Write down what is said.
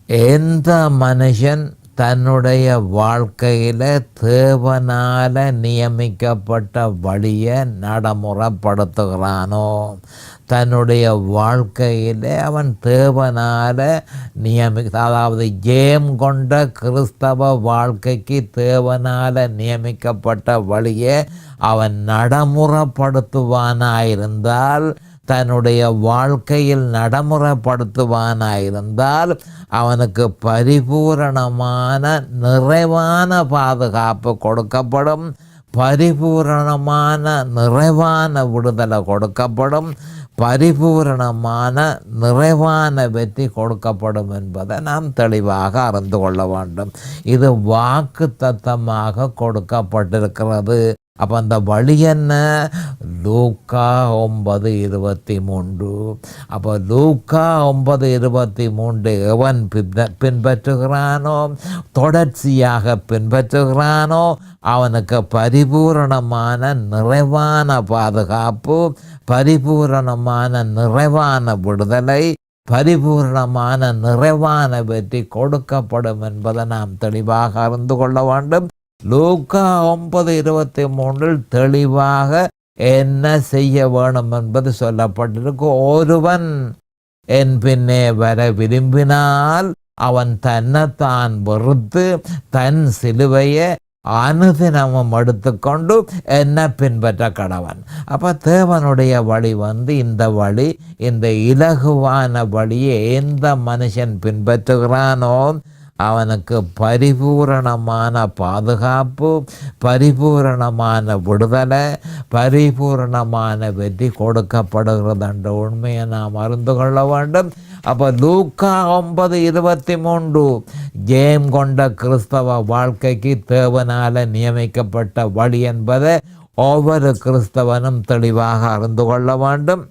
எந்த மனுஷன் தன்னுடைய வாழ்க்கையில் தேவனால் நியமிக்கப்பட்ட வழியை நடைமுறைப்படுத்துகிறானோ, தன்னுடைய வாழ்க்கையில் அவன் தேவனால் அதாவது ஜெயம் கொண்ட கிறிஸ்தவ வாழ்க்கைக்கு தேவனால் நியமிக்கப்பட்ட வழியை அவன் நடைமுறைப்படுத்துவானாயிருந்தால், தன்னுடைய வாழ்க்கையில் நடைமுறைப்படுத்துவானாயிருந்தால் அவனுக்கு பரிபூரணமான நிறைவான பாதுகாப்பு கொடுக்கப்படும், பரிபூரணமான நிறைவான விடுதலை கொடுக்கப்படும், பரிபூரணமான நிறைவான வெற்றி கொடுக்கப்படும் என்பதை நாம் தெளிவாக அறிந்து கொள்ள வேண்டும். இது வாக்கு தத்தமாக கொடுக்கப்பட்டிருக்கிறது. அப்போ அந்த வழி என்ன? லூக்கா 9:23. அப்போ லூக்கா 9:23 எவன் பின்பற்றுகிறானோ, தொடர்ச்சியாக பின்பற்றுகிறானோ, அவனுக்கு பரிபூரணமான நிறைவான பாதுகாப்பு, பரிபூரணமான நிறைவான விடுதலை, பரிபூரணமான நிறைவான வெற்றி கொடுக்கப்படும் என்பதை நாம் தெளிவாக அறிந்து கொள்ள வேண்டும். லூக்கா 9:23 தெளிவாக என்ன செய்ய வேணும் என்பது சொல்லப்பட்டிருக்கு. ஒருவன் என் பின்னே வர விரும்பினால் அவன் தன்னைத்தான் வெறுத்து தன் சிலுவையை அனுதினமும் எடுத்துக்கொண்டு என்ன பின்பற்ற கடவன். அப்போ தேவனுடைய வழி இந்த வழி, இந்த இலகுவான வழியை எந்த மனுஷன் பின்பற்றுகிறானோ அவனுக்கு பரிபூரணமான பாதுகாப்பு, பரிபூரணமான விடுதலை, பரிபூரணமான வெற்றி கொடுக்கப்படுகிறது என்ற உண்மையை நாம் அறிந்து கொள்ள வேண்டும். அப்போ லூக்கா 9:23 ஜெயம் கொண்ட கிறிஸ்தவ வாழ்க்கைக்கு தேவனால் நியமிக்கப்பட்ட வழி என்பதை ஒவ்வொரு கிறிஸ்தவனும் தெளிவாக அறிந்து கொள்ள வேண்டும்.